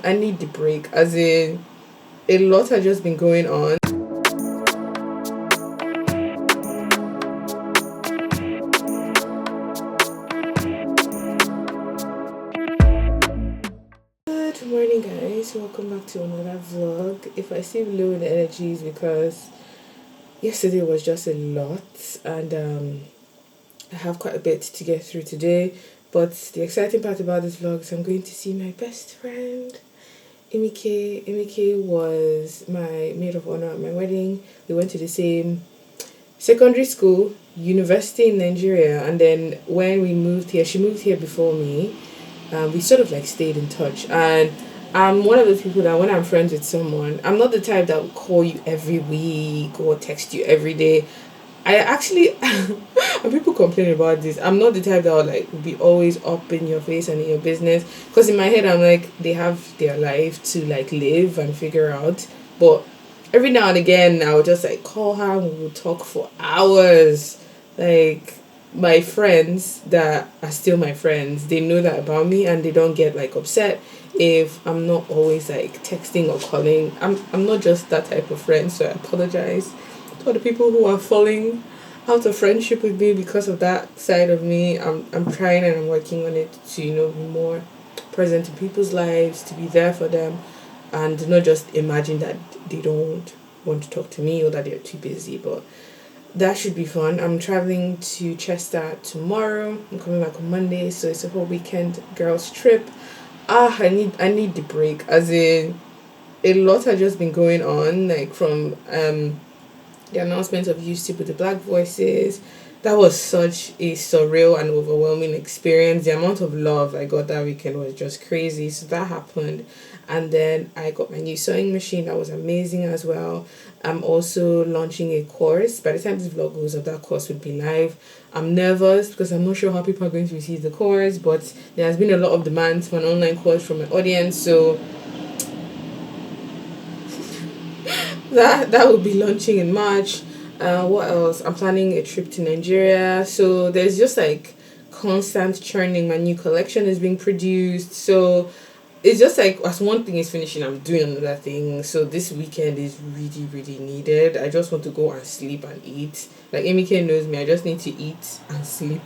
need the break. As in, a lot has just been going on. Good morning, guys. Welcome back to another vlog. If I seem low in energy, is because yesterday was just a lot, and I have quite a bit to get through today. But the exciting part about this vlog is I'm going to see my best friend, Emike. Emike was my maid of honor at my wedding. We went to the same secondary school, university in Nigeria, and then when we moved here, she moved here before me. We sort of like stayed in touch, and I'm one of those people that when I'm friends with someone, I'm not the type that will call you every week or text you every day. I actually, and people complain about this, I'm not the type that will be always up in your face and in your business, because in my head I'm like, they have their life to like live and figure out. But every now and again I'll just like call her and we'll talk for hours. Like, my friends that are still my friends, they know that about me, and they don't get like upset if I'm not always like texting or calling. I'm not just that type of friend, so I apologize to the people who are falling out of friendship with me because of that side of me. I'm trying and I'm working on it to, be more present in people's lives, to be there for them, and not just imagine that they don't want to talk to me or that they're too busy. But that should be fun. I'm traveling to Chester tomorrow. I'm coming back on Monday, so it's a whole weekend girls trip. I need the break. As in, a lot has just been going on, like from the announcement of UC with the Black Voices. That was such a surreal and overwhelming experience. The amount of love I got that weekend was just crazy. So that happened. And then I got my new sewing machine. That was amazing as well. I'm also launching a course. By the time this vlog goes up, that course would be live. I'm nervous because I'm not sure how people are going to receive the course, but there has been a lot of demand for an online course from my audience. So that will be launching in March. What else? I'm planning a trip to Nigeria. So there's just like constant churning. My new collection is being produced. So it's just like as one thing is finishing, I'm doing another thing. So this weekend is really, really needed. I just want to go and sleep and eat. Like Emike knows me, I just need to eat and sleep,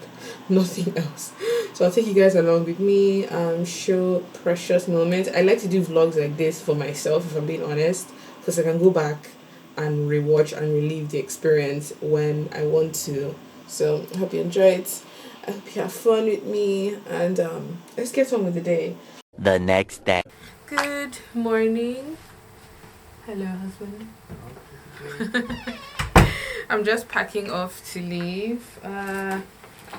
nothing else. So I'll take you guys along with me, show precious moments. I like to do vlogs like this for myself, if I'm being honest, because I can go back and rewatch and relive the experience when I want to. So I hope you enjoy it. I hope you have fun with me, and let's get on with the day. The next day. Good morning. Hello, husband. I'm just packing off to leave. I'm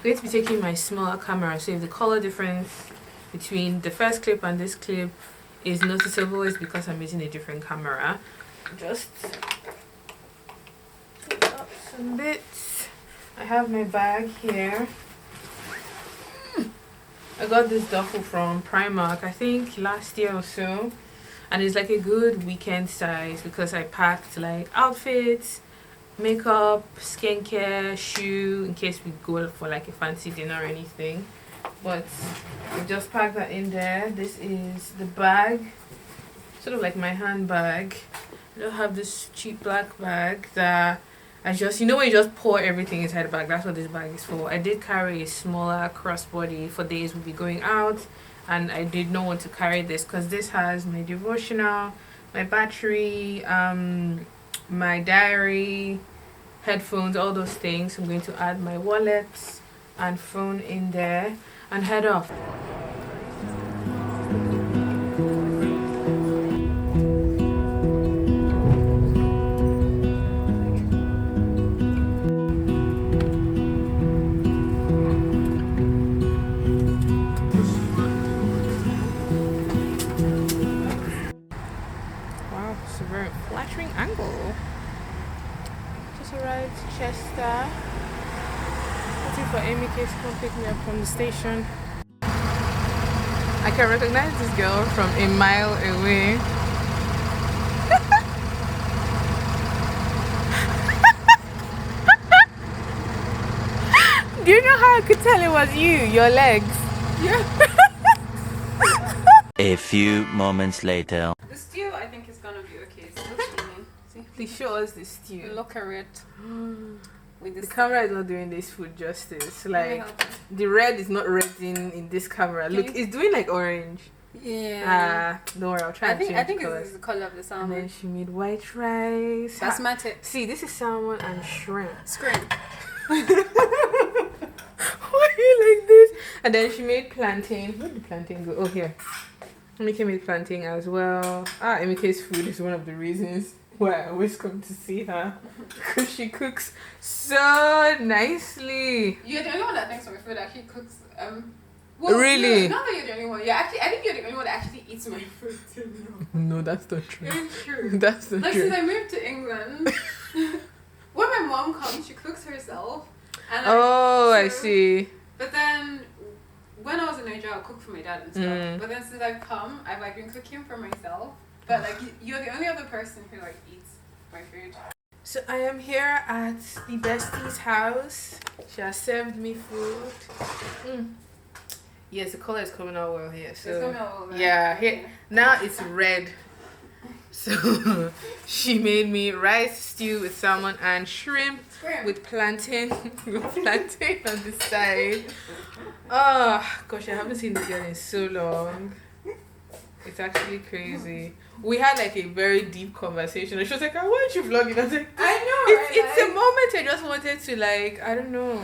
going to be taking my smaller camera, so if the color difference between the first clip and this clip is noticeable, it's because I'm using a different camera. Just pick up some bits. I have my bag here. I got this duffel from Primark, I think last year or so, and it's like a good weekend size because I packed like outfits, makeup, skincare, shoe in case we go for like a fancy dinner or anything. But I just packed that in there. This is the bag, sort of like my handbag. I don't have this cheap black bag that I just, when you just pour everything inside the bag, that's what this bag is for. I did carry a smaller crossbody for days we'll be going out, and I did not want to carry this because this has my devotional, my battery, my diary, headphones, all those things. I'm going to add my wallet and phone in there and head off. Flattering angle. Just arrived Chester. Waiting for Emike to come pick me up from the station. I can recognize this girl from a mile away. Do you know how I could tell it was you? Your legs. Yeah. A few moments later. The stew, I think, is gonna be okay. It's still steaming. See? Please show us the stew. Look at it. With The camera is not doing this food justice. Like, the red is not red in this camera. Look, it's doing like orange. Yeah. Don't worry, I'll try and change I think colors. it's the color of the salmon. And then she made white rice. Basmati. See, this is salmon and shrimp. Scream. Why are you like this? And then she made plantain. Where did the plantain go? Oh, here. Emike made plantain as well. Emike's food is one of the reasons why I always come to see her. Because she cooks so nicely. You're the only one that thinks my food actually cooks. Really? Not that you're the only one. I think you're the only one that actually eats my food too. No, that's not true. It's true. That's not like, true. since I moved to England, when my mom comes, she cooks herself. And I see. But then, when I was in Nigeria, I'll cook for my dad and stuff. But then since I've come, I've like been cooking for myself. But like, you're the only other person who like eats my food. So I am here at the bestie's house. She has served me food. Yes, the color is coming out well here. So it's coming out well, right? yeah, here now it's red. So she made me rice stew with salmon and shrimp with plantain on the side. Oh gosh, I haven't seen this girl in so long. It's actually crazy. We had like a very deep conversation and she was like, why aren't you vlogging? I was like, I know, it's a moment I just wanted to like, I don't know,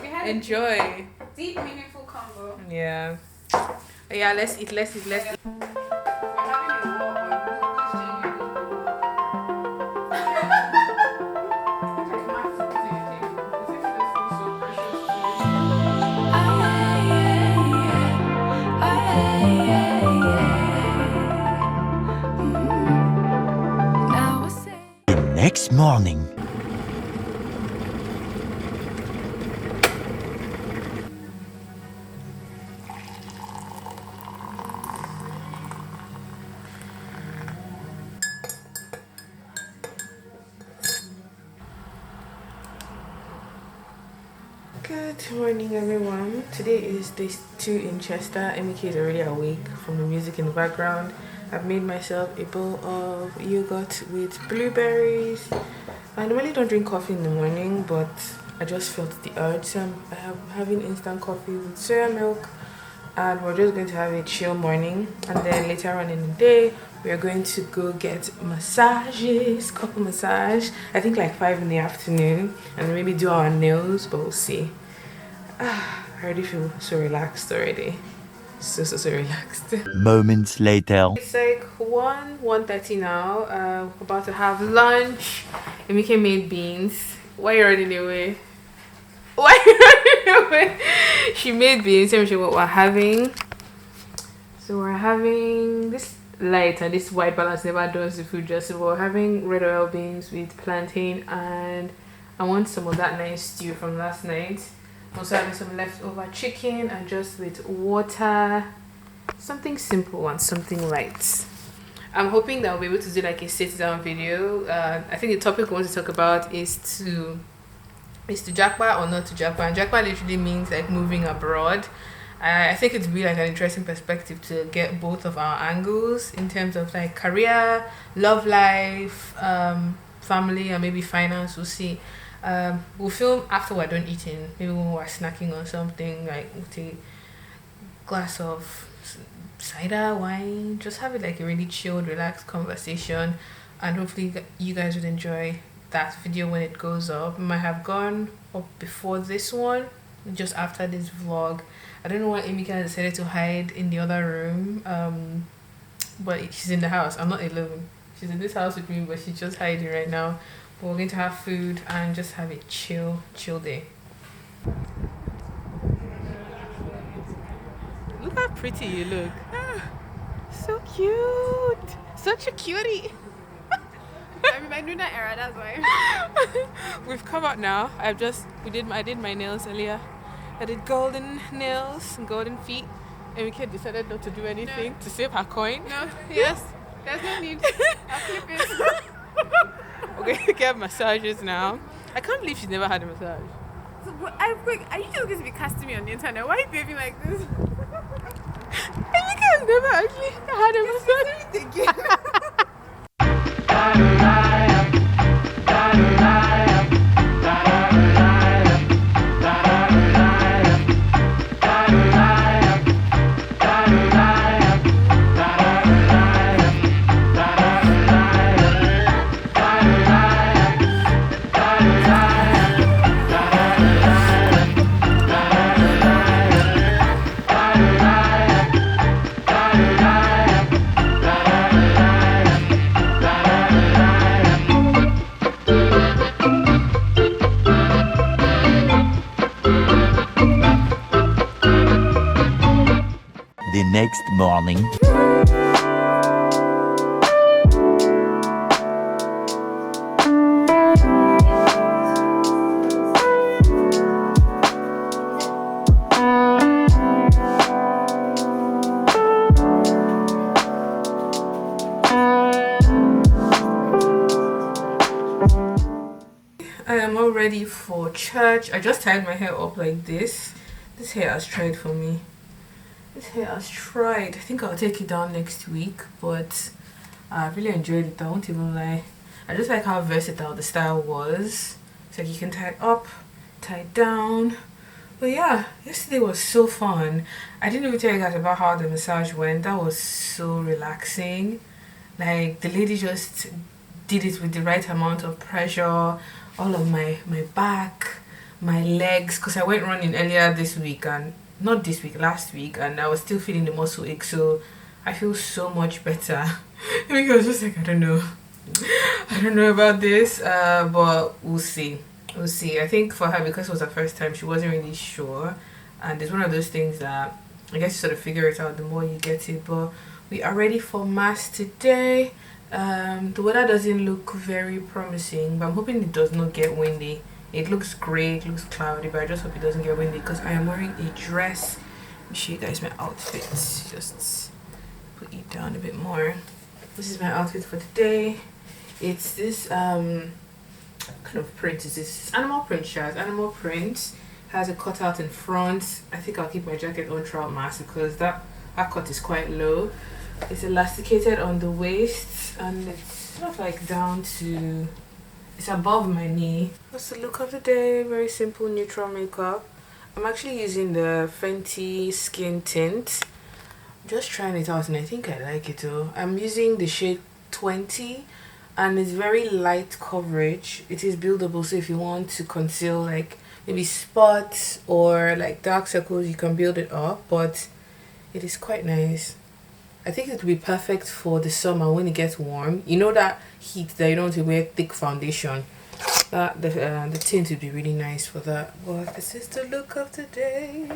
we had enjoy. Deep, meaningful combo. Yeah. Yeah, let's eat. We're having a war on Next morning. Good morning, everyone. Today is day 2 in Chester. Emike is already awake from the music in the background. I've made myself a bowl of yogurt with blueberries. I normally don't drink coffee in the morning, but I just felt the urge. So I'm having instant coffee with soya milk, and we're just going to have a chill morning. And then later on in the day, we are going to go get massages, couple massage. I think like 5 in the afternoon, and maybe do our nails, but we'll see. I already feel so relaxed already. So relaxed. Moments later. It's like 1:30 now. About to have lunch. Emike made beans. Why are you running away? Why are you running away? She made beans. Let me show you what we're having. So we're having this light and this white balance never does the food justice. We're having red oil beans with plantain, and I want some of that nice stew from last night. Also having some leftover chicken and just with water. Something simple and something light. I'm hoping that I'll be able to do like a sit down video. I think the topic we want to talk about is to japa or not to japa. And japa literally means like moving abroad. I think it'd be like an interesting perspective to get both of our angles in terms of like career, love life, family, and maybe finance. We'll see. We'll film after we're done eating, maybe when we're snacking or something, like with a glass of cider, wine, just have it like a really chilled, relaxed conversation, and hopefully you guys would enjoy that video when it goes up. It might have gone up before this one, just after this vlog. I don't know why Emike has decided to hide in the other room, but she's in the house. I'm not alone. She's in this house with me, but she's just hiding right now. But we're going to have food and just have a chill day. Look how pretty you look. So cute. Such a cutie. I knew that era, that's why. We've come out now. I did my nails earlier. I did golden nails and golden feet. And we decided not to do anything to save her coin. No, yes. There's no need. I'll flip it. We're going to get massages now. I can't believe she's never had a massage. So, are you just going to be casting me on the internet? Why are you behaving like this? I've never actually had a massage. The next morning. I am all ready for church. I just tied my hair up like this. This hair has tried for me. This hair has tried. I think I'll take it down next week, but I really enjoyed it. I won't even lie. I just like how versatile the style was. It's like you can tie it up, tie it down. But yeah, yesterday was so fun. I didn't even tell you guys about how the massage went. That was so relaxing. Like the lady just did it with the right amount of pressure. All of my back, my legs, because I went running earlier this week, and not this week, last week, and I was still feeling the muscle ache, so I feel so much better. Because I was just like, I don't know about this, but we'll see. I think for her, because it was her first time, she wasn't really sure, and it's one of those things that I guess you sort of figure it out the more you get it. But we are ready for mass today. The weather doesn't look very promising, but I'm hoping it does not get windy. It looks grey, it looks cloudy, but I just hope it doesn't get windy because I am wearing a dress. Let me show you guys my outfit. Just put it down a bit more. This is my outfit for today. It's this kind of print. It's this animal print shirt. Animal print has a cutout in front. I think I'll keep my jacket on throughout mass because that cut is quite low. It's elasticated on the waist and it's sort of like down to, it's above my knee. That's the look of the day. Very simple neutral makeup. I'm actually using the Fenty Skin Tint. I'm just trying it out and I think I like it though. I'm using the shade 20 and it's very light coverage. It is buildable, so if you want to conceal like maybe spots or like dark circles, you can build it up, but it is quite nice. I think it would be perfect for the summer when it gets warm. You know that heat that you don't want to wear thick foundation. The tint would be really nice for that. But this is the look of the day.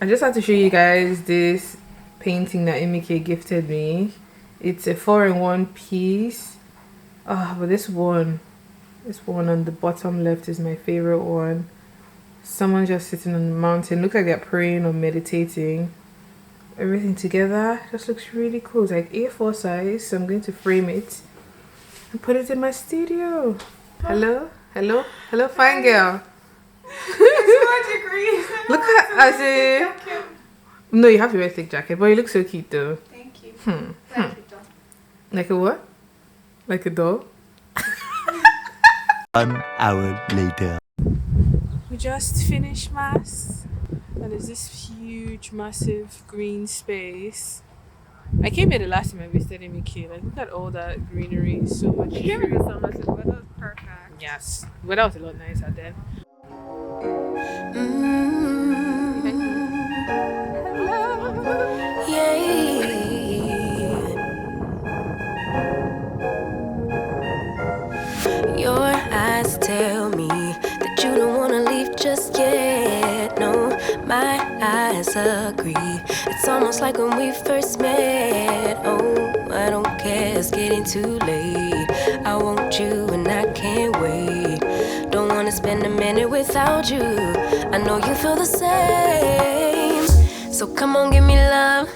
I just had to show you guys this painting that Emike gifted me. It's a 4-in-1 piece. But this one on the bottom left is my favorite one. Someone just sitting on the mountain. Look like they're praying or meditating. Everything together just looks really cool. It's like A4 size, so I'm going to frame it and put it in my studio. Hello, fine girl. Look at as a. No, you have to wear a thick jacket, but you look so cute though. Thank you. Like a what? Like a doll? 1 hour later. We just finished mass. And there's this huge, massive green space. I came here the last time I visited Emike. Like, look at all that greenery. So much. You gave me the summer, so the weather was perfect. Yes. The weather was a lot nicer then. Your eyes tell me that you don't wanna leave just yet. No, my eyes agree. It's almost like when we first met. Oh, I don't care, it's getting too late. I want you and I can't wait. Don't wanna spend a minute without you. I know you feel the same. So come on, give me love.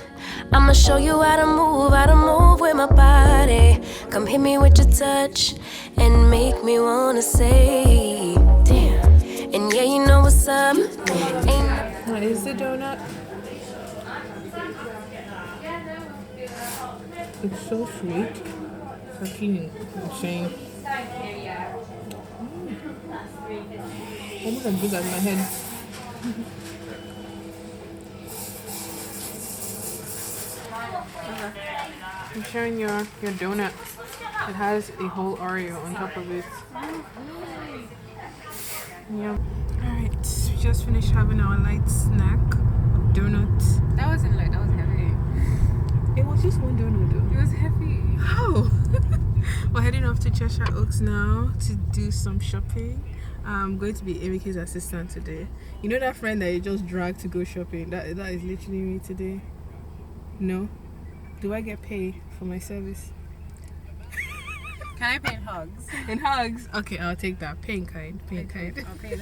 I'ma show you how to move with my body. Come hit me with your touch and make me wanna say, damn. And yeah, you know what's up. What is the donut? It's so sweet. Fucking insane. Almost as big as my head. I'm sharing your donut. It has a whole Oreo on top of it. Yeah. Alright, we just finished having our light snack. Donuts. That wasn't light, that was heavy. It was just one donut though. It was heavy. How? We're heading off to Cheshire Oaks now to do some shopping. I'm going to be Emike's assistant today. You know that friend that you just dragged to go shopping? That is literally me today. No? Do I get paid for my service? Can I pay in hugs? In hugs? Okay, I'll take that. Pay in kind. Pay in kind. Okay.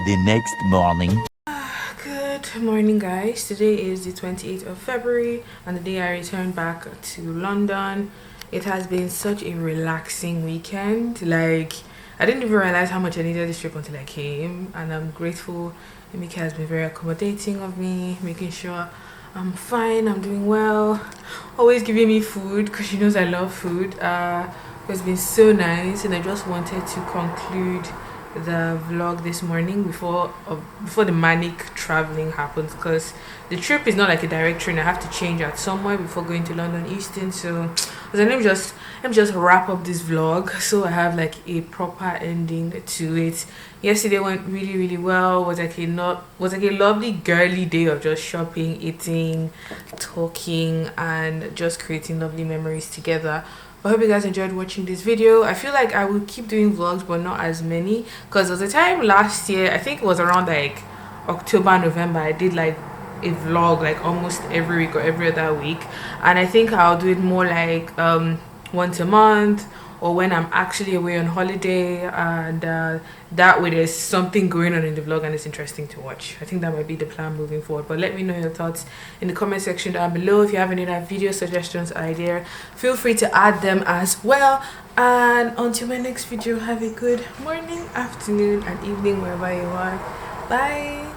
The next morning. Good morning, guys. Today is the 28th of February and the day I returned back to London. It has been such a relaxing weekend. Like, I didn't even realize how much I needed this trip until I came, and I'm grateful. Emike has been very accommodating of me, making sure I'm fine, I'm doing well, always giving me food because she knows I love food. It's been so nice, and I just wanted to conclude the vlog this morning before the manic traveling happens, because the trip is not like a direct train. I have to change at somewhere before going to London Euston. So let me just wrap up this vlog so I have like a proper ending to it. Yesterday went really well. Was like a lovely girly day of just shopping, eating, talking, and just creating lovely memories together. I hope you guys enjoyed watching this video. I feel like I will keep doing vlogs, but not as many, because there was a time last year, I think it was around like October, November, I did like a vlog like almost every week or every other week, and I think I'll do it more like once a month, or when I'm actually away on holiday, and that way there's something going on in the vlog and it's interesting to watch. I think that might be the plan moving forward, but let me know your thoughts in the comment section down below. If you have any other video suggestions or idea, feel free to add them as well. And until my next video, have a good morning, afternoon and evening wherever you are. Bye.